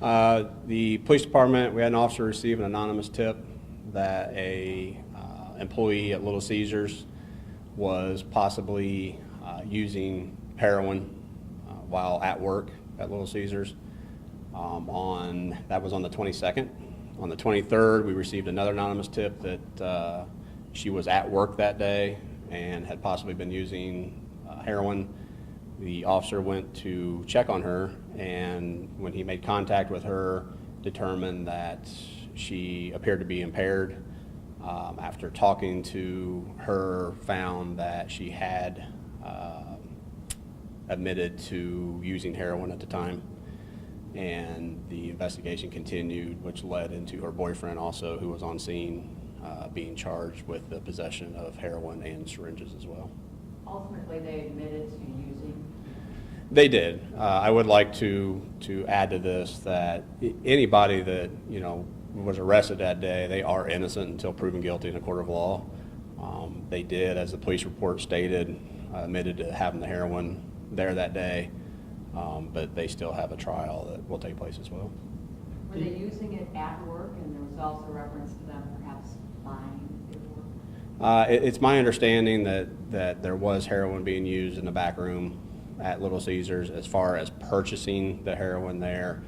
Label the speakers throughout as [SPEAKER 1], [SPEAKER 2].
[SPEAKER 1] The police department, we had an officer receive an anonymous tip that a employee at Little Caesars was possibly using heroin while at work at Little Caesars. That was on the 22nd. On the 23rd, we received another anonymous tip that she was at work that day and had possibly been using heroin. The officer went to check on her, and when he made contact with her, determined that she appeared to be impaired. After talking to her, found that she had admitted to using heroin at the time, and the investigation continued, which led into her boyfriend also, who was on scene, being charged with the possession of heroin and syringes as well.
[SPEAKER 2] Ultimately, they admitted to using?
[SPEAKER 1] They did. I would like to add to this that anybody that, was arrested that day, they are innocent until proven guilty in a court of law. They did, as the police report stated, admitted to having the heroin there that day, but they still have a trial that will take place as well.
[SPEAKER 2] Were they using it at work, and there was also reference to them perhaps buying it at work?
[SPEAKER 1] It's my understanding that there was heroin being used in the back room at Little Caesars. As far as purchasing the heroin there,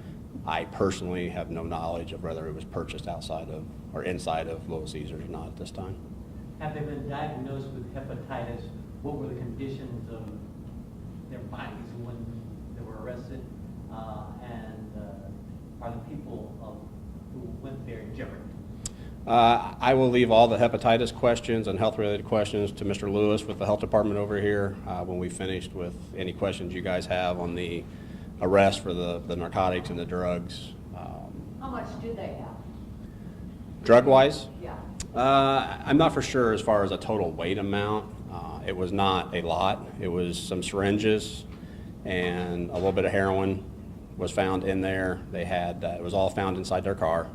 [SPEAKER 1] I personally have no knowledge of whether it was purchased outside of or inside of Little Caesars or not at this time.
[SPEAKER 3] Have they been diagnosed with hepatitis? What were the conditions of their bodies when they were arrested? Are the people who went there different?
[SPEAKER 1] I will leave all the hepatitis questions and health-related questions to Mr. Lewis with the health department over here when we finished with any questions you guys have on the arrest for the narcotics and the drugs.
[SPEAKER 2] How much do they have?
[SPEAKER 1] Drug-wise?
[SPEAKER 2] Yeah.
[SPEAKER 1] I'm not for sure as far as a total weight amount. It was not a lot. It was some syringes and a little bit of heroin was found in there. They had, it was all found inside their car.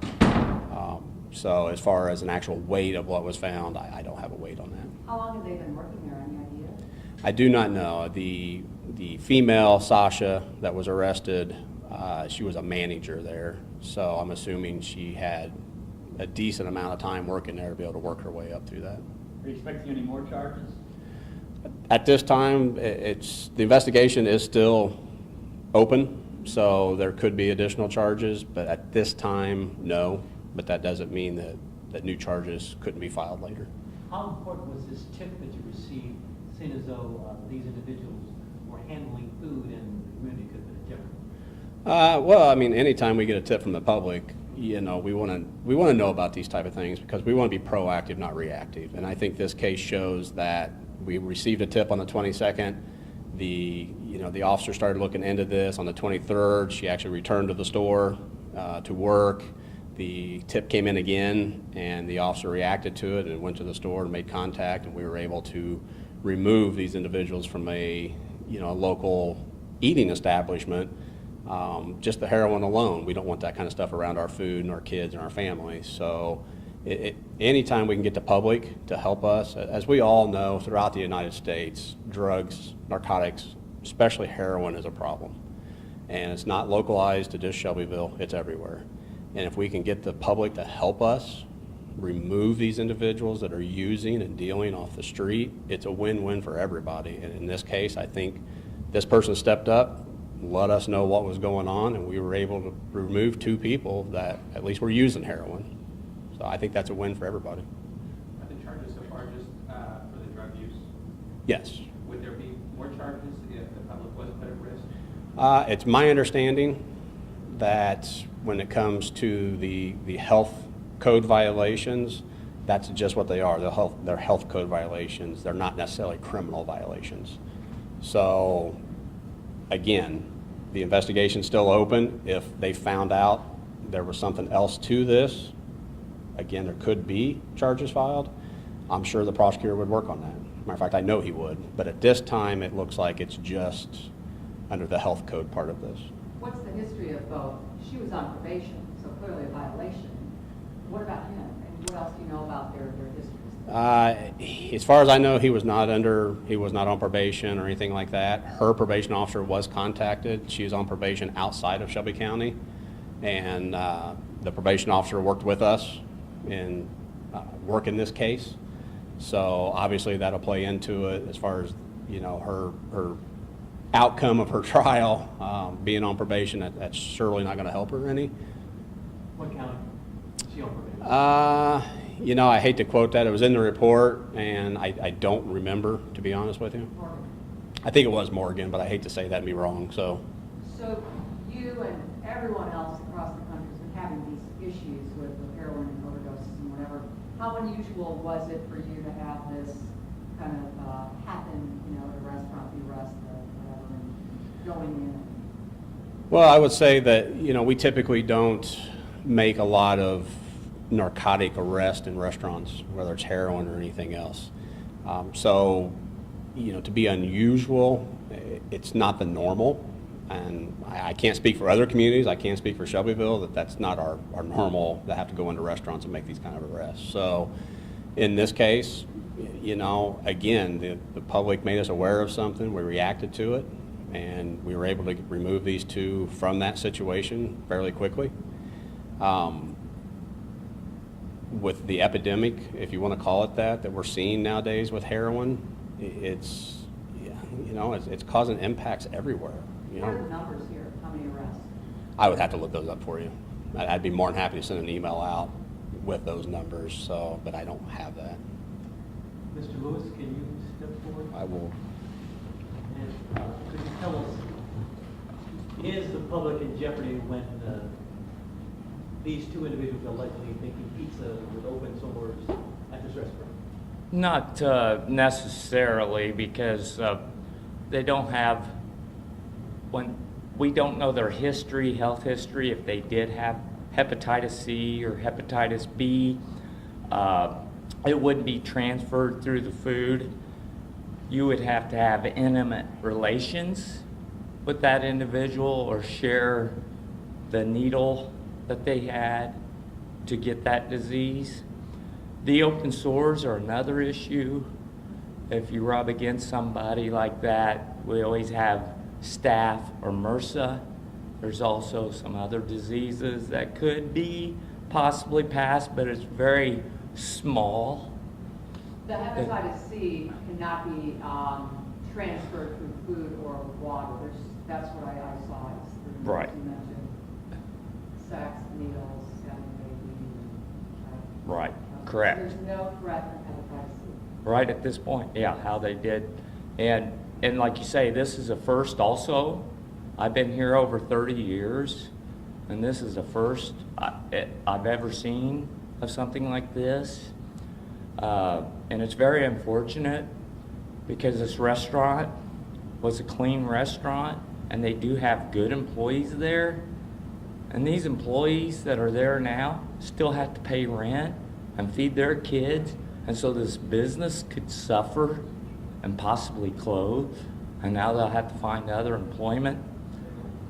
[SPEAKER 1] So as far as an actual weight of what was found, I don't have a weight on that.
[SPEAKER 2] How long have they been working there? Any idea?
[SPEAKER 1] I do not know. The female, Sasha, that was arrested, she was a manager there. So I'm assuming she had a decent amount of time working there to be able to work her way up through that.
[SPEAKER 4] Are you expecting any more charges?
[SPEAKER 1] At this time, the investigation is still open, so there could be additional charges, but at this time, no. But that doesn't mean that new charges couldn't be filed later.
[SPEAKER 3] How important was this tip that you received, seeing as though these individuals were handling food and the community could have been different?
[SPEAKER 1] Well, I mean, anytime we get a tip from the public, we want to know about these type of things because we want to be proactive, not reactive. And I think this case shows that we received a tip on the 22nd. The officer started looking into this on the 23rd. She actually returned to the store to work. The tip came in again, and the officer reacted to it and went to the store and made contact, and we were able to remove these individuals from a local eating establishment. Just the heroin alone, we don't want that kind of stuff around our food and our kids and our families. So anytime we can get the public to help us, as we all know throughout the United States, drugs, narcotics, especially heroin, is a problem. And it's not localized to just Shelbyville, it's everywhere. And if we can get the public to help us remove these individuals that are using and dealing off the street, it's a win-win for everybody. And in this case, I think this person stepped up, let us know what was going on, and we were able to remove 2 people that at least were using heroin. So I think that's a win for everybody.
[SPEAKER 4] Are the charges so far just for the drug use?
[SPEAKER 1] Yes.
[SPEAKER 4] Would there be more charges if the public wasn't put at risk?
[SPEAKER 1] It's my understanding that when it comes to the health code violations, that's just what they are. They're health code violations. They're not necessarily criminal violations. So again, the investigation's still open. If they found out there was something else to this, again, there could be charges filed. I'm sure the prosecutor would work on that. Matter of fact, I know he would. But at this time, it looks like it's just under the health code part of this.
[SPEAKER 2] What's the history of both? She was on probation, so clearly a violation. What about him? And what else do you know about their histories?
[SPEAKER 1] As far as I know, he was not on probation or anything like that. Her probation officer was contacted. She was on probation outside of Shelby County, And the probation officer worked with us in working this case. So obviously that'll play into it as far as, you know, her outcome of her trial. Being on probation, that's surely not going to help her any.
[SPEAKER 3] What county is she on probation?
[SPEAKER 1] You know, I hate to quote that. It was in the report, and I don't remember, to be honest with you.
[SPEAKER 2] Morgan.
[SPEAKER 1] I think it was Morgan, but I hate to say that and be wrong.
[SPEAKER 2] So you and everyone else across the country has been having these issues with heroin and overdoses and whatever. How unusual was it for you to have this kind of happen, you know, at a restaurant, the arrest, whatever, and going in?
[SPEAKER 1] Well, I would say that, you know, we typically don't make a lot of narcotic arrests in restaurants, whether it's heroin or anything else. So, you know, to be unusual, it's not the normal. And I can't speak for other communities. I can't speak for Shelbyville, that's not our normal to have to go into restaurants and make these kind of arrests. So in this case, you know, again, the public made us aware of something. We reacted to it, and we were able to remove these two from that situation fairly quickly. With the epidemic, if you want to call it that we're seeing nowadays with heroin, it's, you know, it's causing impacts everywhere. You
[SPEAKER 2] What are
[SPEAKER 1] know,
[SPEAKER 2] the numbers here? How many arrests?
[SPEAKER 1] I would have to look those up for you. I'd be more than happy to send an email out with those numbers. So, but I don't have that.
[SPEAKER 3] Mr. Lewis, can you step forward?
[SPEAKER 1] I will.
[SPEAKER 3] And could you tell us, is the public in jeopardy when these two individuals are allegedly making pizza with open sores at this restaurant?
[SPEAKER 5] Not necessarily, because they don't have, when we don't know their history, health history, if they did have hepatitis C or hepatitis B, it wouldn't be transferred through the food. You would have to have intimate relations with that individual or share the needle that they had to get that disease. The open sores are another issue. If you rub against somebody like that, we always have staph or MRSA. There's also some other diseases that could be possibly passed, but it's very small.
[SPEAKER 2] The hepatitis C cannot be transferred through food or water. That's what I saw. It's the
[SPEAKER 5] Right.
[SPEAKER 2] You mentioned sex, needles, having a baby.
[SPEAKER 5] Right, correct.
[SPEAKER 2] There's no threat of hepatitis C.
[SPEAKER 5] Right at this point, yeah, how they did. And like you say, this is a first also. I've been here over 30 years, and this is the first I've ever seen of something like this. And it's very unfortunate because this restaurant was a clean restaurant, and they do have good employees there. And these employees that are there now still have to pay rent and feed their kids. And so this business could suffer and possibly close. And now they'll have to find other employment.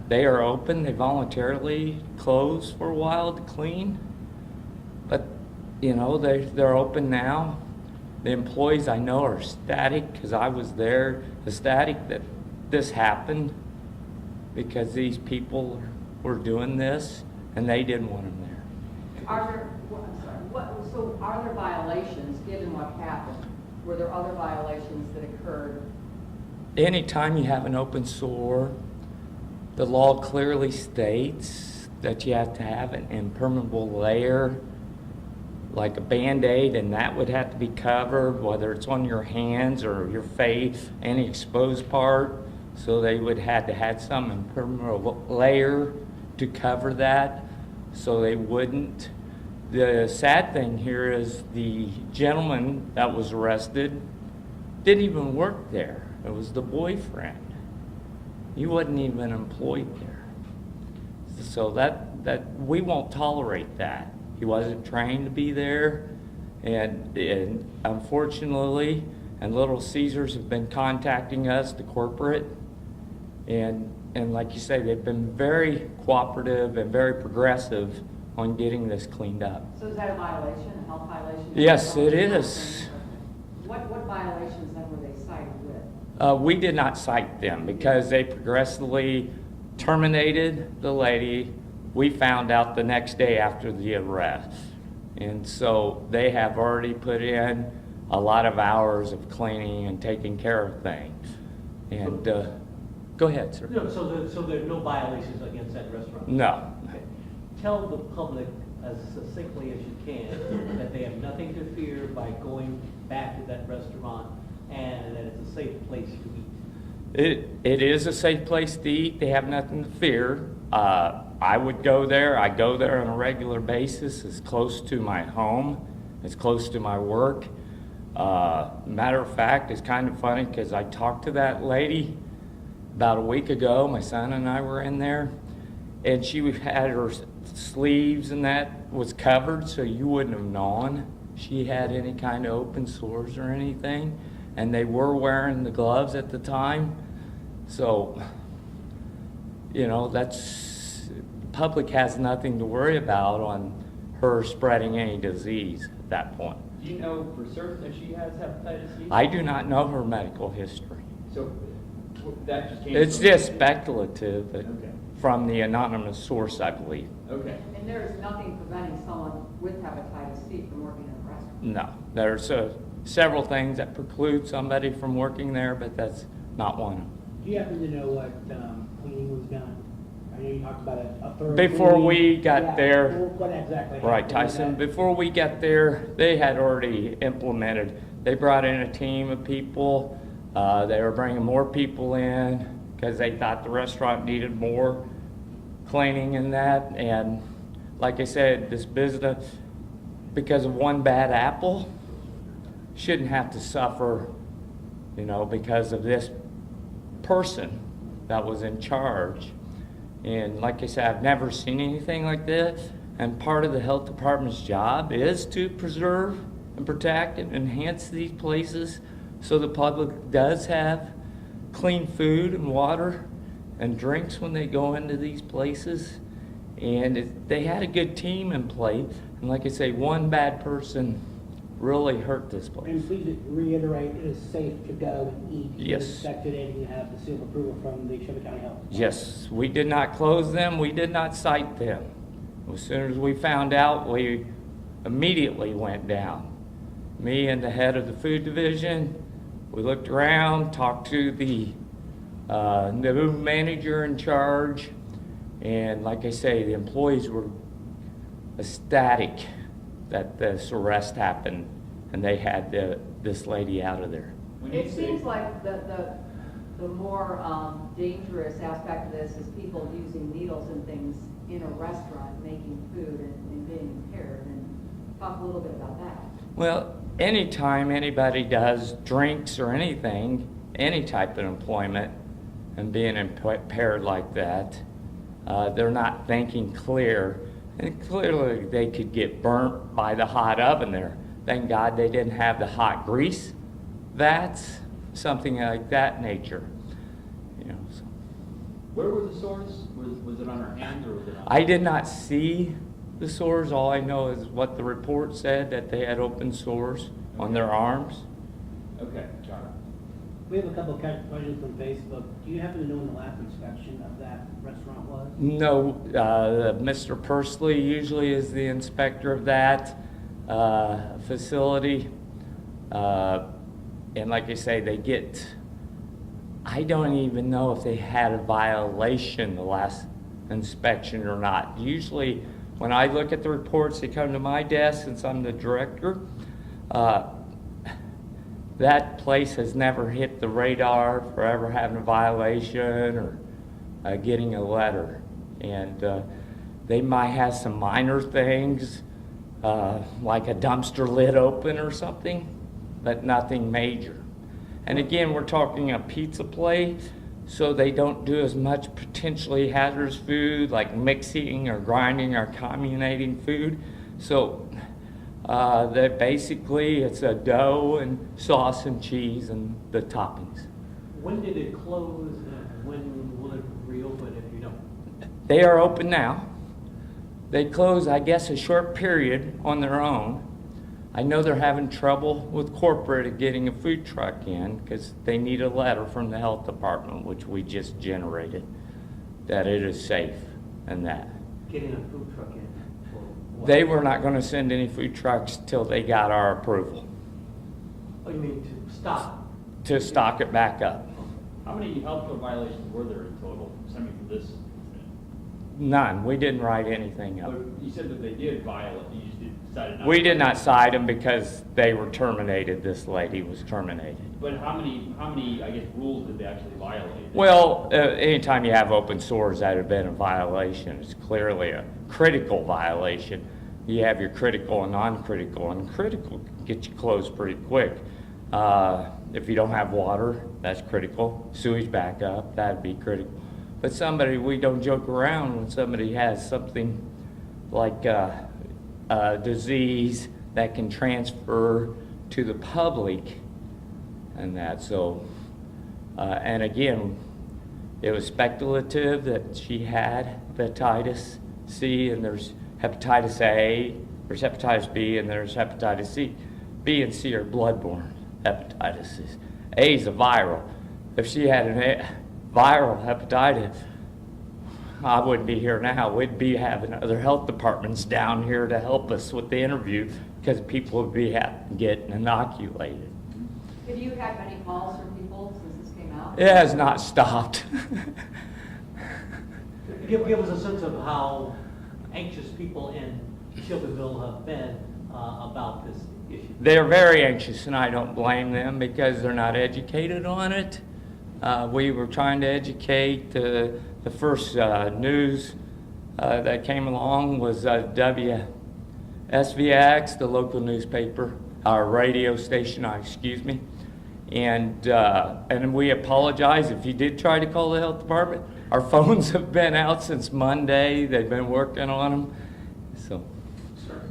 [SPEAKER 5] They are open. They voluntarily closed for a while to clean. But, you know, they're open now. The employees I know are ecstatic because I was there, ecstatic that this happened because these people were doing this and they didn't want them there.
[SPEAKER 2] So are there violations, given what happened? Were there other violations that occurred?
[SPEAKER 5] Anytime you have an open sore, the law clearly states that you have to have an impermeable layer, like a Band-Aid, and that would have to be covered, whether it's on your hands or your face, any exposed part. So they would have to have some impermeable layer to cover that, so they wouldn't. The sad thing here is the gentleman that was arrested didn't even work there. It was the boyfriend. He wasn't even employed there. So that we won't tolerate that. He wasn't trained to be there, and unfortunately, and Little Caesars have been contacting us, the corporate, and like you say, they've been very cooperative and very progressive on getting this cleaned up.
[SPEAKER 2] So is that a violation, a health violation?
[SPEAKER 5] Yes, it is.
[SPEAKER 2] What violations then were they cited with?
[SPEAKER 5] We did not cite them because they progressively terminated the lady we found out the next day after the arrest. And so they have already put in a lot of hours of cleaning and taking care of things. And, go ahead, sir.
[SPEAKER 3] No, so there are no violations against that restaurant?
[SPEAKER 5] No.
[SPEAKER 3] Okay. Tell the public as succinctly as you can that they have nothing to fear by going back to that restaurant and that it's a safe place to eat.
[SPEAKER 5] It is a safe place to eat. They have nothing to fear. I would go there. I go there on a regular basis. It's close to my home. It's close to my work. Matter of fact, it's kind of funny because I talked to that lady about a week ago. My son and I were in there, and she had her sleeves and that was covered, so you wouldn't have known she had any kind of open sores or anything. And they were wearing the gloves at the time. So, you know, public has nothing to worry about on her spreading any disease at that point.
[SPEAKER 6] Do you know for certain that she has hepatitis C?
[SPEAKER 5] I do not know her medical history.
[SPEAKER 6] So that just came
[SPEAKER 5] It's
[SPEAKER 6] from-
[SPEAKER 5] just speculative, but
[SPEAKER 6] Okay.
[SPEAKER 5] from the anonymous source, I believe.
[SPEAKER 6] Okay.
[SPEAKER 2] And there is nothing preventing someone with hepatitis C from working in a restaurant?
[SPEAKER 5] No, there's several things that preclude somebody from working there, but that's not one of them.
[SPEAKER 7] Do you happen to know what cleaning was done? I know you talked about a thorough
[SPEAKER 5] Before
[SPEAKER 7] cleaning.
[SPEAKER 5] we got
[SPEAKER 7] Yeah,
[SPEAKER 5] there-
[SPEAKER 7] what exactly
[SPEAKER 5] Right,
[SPEAKER 7] happened with
[SPEAKER 5] Tyson,
[SPEAKER 7] that?
[SPEAKER 5] before we got there, they had already implemented, they brought in a team of people. They were bringing more people in because they thought the restaurant needed more cleaning and that. And like I said, this business, because of one bad apple, shouldn't have to suffer, you know, because of this person that was in charge. And like I said, I've never seen anything like this. And part of the health department's job is to preserve and protect and enhance these places so the public does have clean food and water and drinks when they go into these places. And they had a good team in place. And like I say, one bad person really hurt this place.
[SPEAKER 7] And please reiterate, it is safe to go and eat.
[SPEAKER 5] Yes.
[SPEAKER 7] You inspected it and you have the seal of approval from the Shelbyville County Health.
[SPEAKER 5] Yes, we did not close them, we did not cite them. As soon as we found out, we immediately went down. Me and the head of the food division, we looked around, talked to the new manager in charge, and like I say, the employees were ecstatic that this arrest happened and they had this lady out of there.
[SPEAKER 6] When you
[SPEAKER 2] It
[SPEAKER 6] say-
[SPEAKER 2] seems like the more dangerous aspect of this is people using needles and things in a restaurant, making food and being impaired. And talk a little bit about that.
[SPEAKER 5] Well, anytime anybody does drinks or anything, any type of employment, and being impaired like that, they're not thinking clear. And clearly they could get burnt by the hot oven there. Thank God they didn't have the hot grease vats, something like that nature. You know, so.
[SPEAKER 6] Where were the sores? Was it on her hand or was it on?
[SPEAKER 5] I did not see the sores. All I know is what the report said, that they had open sores on their arms.
[SPEAKER 6] Okay, got it.
[SPEAKER 7] We have a couple of questions from Facebook. Do you happen to know when the last inspection of that restaurant was?
[SPEAKER 5] No, Mr. Pursley usually is the inspector of that facility. And like I say, I don't even know if they had a violation the last inspection or not. Usually, when I look at the reports, they come to my desk since I'm the director. That place has never hit the radar for ever having a violation or getting a letter. And they might have some minor things, like a dumpster lid open or something, but nothing major. And again, we're talking a pizza place, so they don't do as much potentially hazardous food like mixing or grinding or comminuting food. So that basically it's a dough and sauce and cheese and the toppings.
[SPEAKER 3] When did it close and when will it reopen if you know?
[SPEAKER 5] They are open now. They close, I guess, a short period on their own. I know they're having trouble with corporate getting a food truck in because they need a letter from the health department, which we just generated, that it is safe and that.
[SPEAKER 3] getting a food truck in? for what?
[SPEAKER 5] They were not gonna send any food trucks till they got our approval
[SPEAKER 3] Oh, you mean to stop?
[SPEAKER 5] to stock it back up.
[SPEAKER 6] How many health code violations were there in total, stemming from this incident?
[SPEAKER 5] None, we didn't write anything up.
[SPEAKER 6] But you said that they did violate, you just decided not to.
[SPEAKER 5] We did not cite them because they were terminated, this lady was terminated.
[SPEAKER 6] But how many, I guess, rules did they actually violate?
[SPEAKER 5] Well, anytime you have open sores that have been a violation, it's clearly a critical violation. You have your critical and non-critical, and critical can get you closed pretty quick. If you don't have water, that's critical. Sewage backup, that'd be critical. But we don't joke around when somebody has something like a disease that can transfer to the public and that. So, and again, it was speculative that she had hepatitis C, and there's hepatitis A, there's hepatitis B, and there's hepatitis C. B and C are bloodborne hepatitis. A is a viral. If she had viral hepatitis, I wouldn't be here now. We'd be having other health departments down here to help us with the interview because people would be getting inoculated.
[SPEAKER 2] Have you had many calls from people since this came out?
[SPEAKER 5] It has not stopped.
[SPEAKER 3] Give us a sense of how anxious people in Shelbyville have been about this issue.
[SPEAKER 5] They're very anxious, and I don't blame them because they're not educated on it. We were trying to educate. The first news that came along was WSVX, the local newspaper, our radio station, excuse me. And we apologize if you did try to call the health department. Our phones have been out since Monday. They've been working on them. So.
[SPEAKER 4] Sir,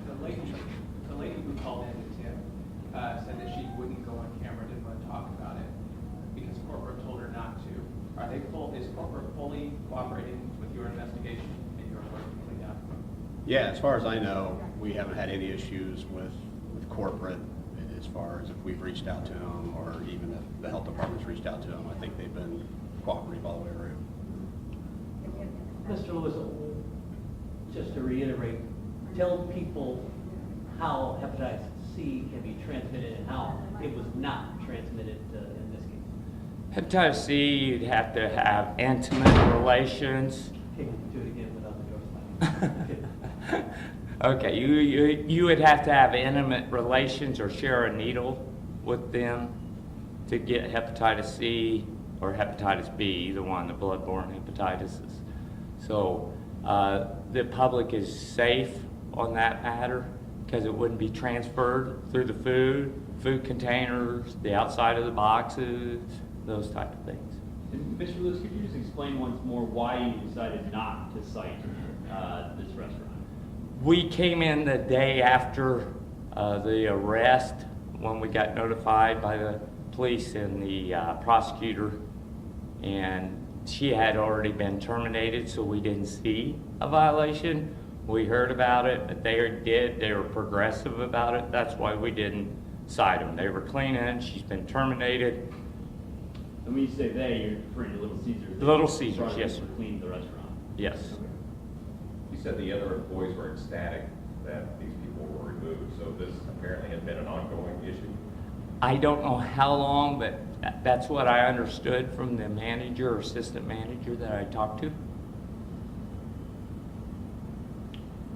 [SPEAKER 4] the lady who called in to tip said that she wouldn't go on camera, didn't want to talk about it because corporate told her not to. Is corporate fully cooperating with your investigation and your work cleaned up?
[SPEAKER 1] Yeah, as far as I know, we haven't had any issues with corporate as far as if we've reached out to them or even if the health department's reached out to them. I think they've been cooperative all the way around.
[SPEAKER 3] Mr. Lewis, just to reiterate, tell people how hepatitis C can be transmitted and how it was not transmitted in this case.
[SPEAKER 5] Hepatitis C, you'd have to have intimate relations.
[SPEAKER 3] Can you do it again without the door slamming?
[SPEAKER 5] Okay, you would have to have intimate relations or share a needle with them to get hepatitis C or hepatitis B, either one, the bloodborne hepatitis. So the public is safe on that matter because it wouldn't be transferred through the food containers, the outside of the boxes, those type of things.
[SPEAKER 6] And Mr. Lewis, could you just explain once more why you decided not to cite this restaurant?
[SPEAKER 5] We came in the day after the arrest when we got notified by the police and the prosecutor, and she had already been terminated, so we didn't see a violation. We heard about it, but they were progressive about it. That's why we didn't cite them. They were cleaning, she's been terminated.
[SPEAKER 6] And when you say they, you're referring to Little Caesars?
[SPEAKER 5] Little Caesars, yes, sir.
[SPEAKER 6] Cleaned the restaurant?
[SPEAKER 5] Yes.
[SPEAKER 8] You said the other employees were ecstatic that these people were removed, so this apparently had been an ongoing issue?
[SPEAKER 5] I don't know how long, but that's what I understood from the manager or assistant manager that I talked to.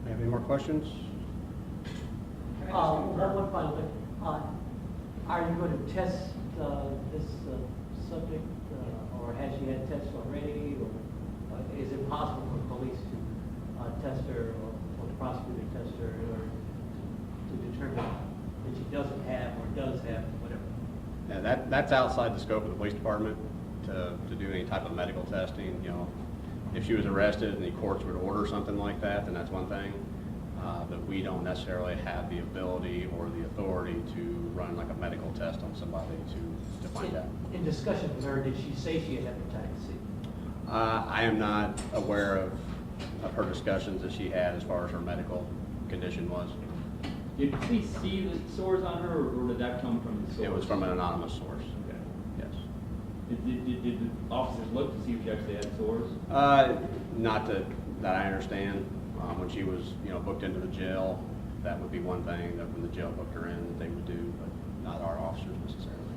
[SPEAKER 1] Have any more questions?
[SPEAKER 3] One final thing. Are you going to test this subject, or has she had tests already, or is it possible for police to test her or the prosecutor test her or to determine that she doesn't have or does have whatever?
[SPEAKER 1] Yeah, that's outside the scope of the police department to do any type of medical testing. You know, if she was arrested and the courts would order something like that, then that's one thing. But we don't necessarily have the ability or the authority to run like a medical test on somebody to find out.
[SPEAKER 3] In discussion with her, did she say she had hepatitis C?
[SPEAKER 1] I am not aware of her discussions that she had as far as her medical condition was.
[SPEAKER 6] Did the police see the sores on her, or did that come from the source?
[SPEAKER 1] It was from an anonymous source.
[SPEAKER 6] Okay.
[SPEAKER 1] Yes.
[SPEAKER 6] Did the officers look to see if she actually had sores?
[SPEAKER 1] Not that I understand. When she was, booked into the jail, that would be one thing that when the jail booked her in, that they would do, but not our officers necessarily.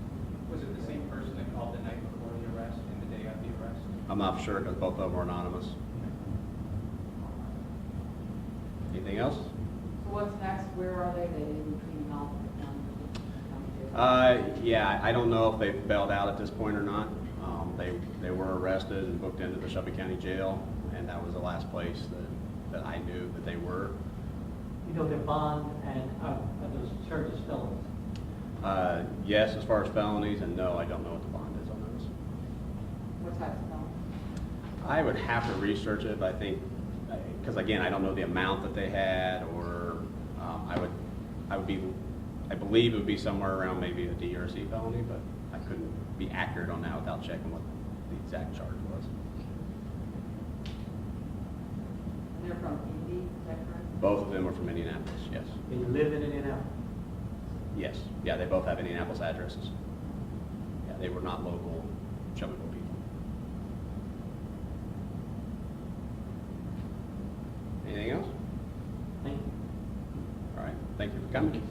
[SPEAKER 4] Was it the same person that called the night before the arrest and the day of the arrest?
[SPEAKER 1] I'm not sure because both of them are anonymous. Anything else?
[SPEAKER 2] So what's next? Where are they? They between all the county jail?
[SPEAKER 1] Yeah, I don't know if they bailed out at this point or not. They were arrested and booked into the Shelby County Jail, and that was the last place that I knew that they were.
[SPEAKER 3] You know, their bond and are those charged as felons?
[SPEAKER 1] Yes, as far as felonies, and no, I don't know what the bond is on those.
[SPEAKER 2] What types of felonies?
[SPEAKER 1] I would have to research it, but I think, because again, I don't know the amount that they had, or I believe it would be somewhere around maybe a D or a C felony, but I couldn't be accurate on that without checking what the exact charge was.
[SPEAKER 2] And they're from Indy, is that correct?
[SPEAKER 1] Both of them are from Indianapolis, yes.
[SPEAKER 3] They live in Indianapolis.
[SPEAKER 1] Yes, yeah, they both have Indianapolis addresses. Yeah, they were not local Shelbyville people. Anything else?
[SPEAKER 3] Thank you.
[SPEAKER 1] All right, thank you for coming.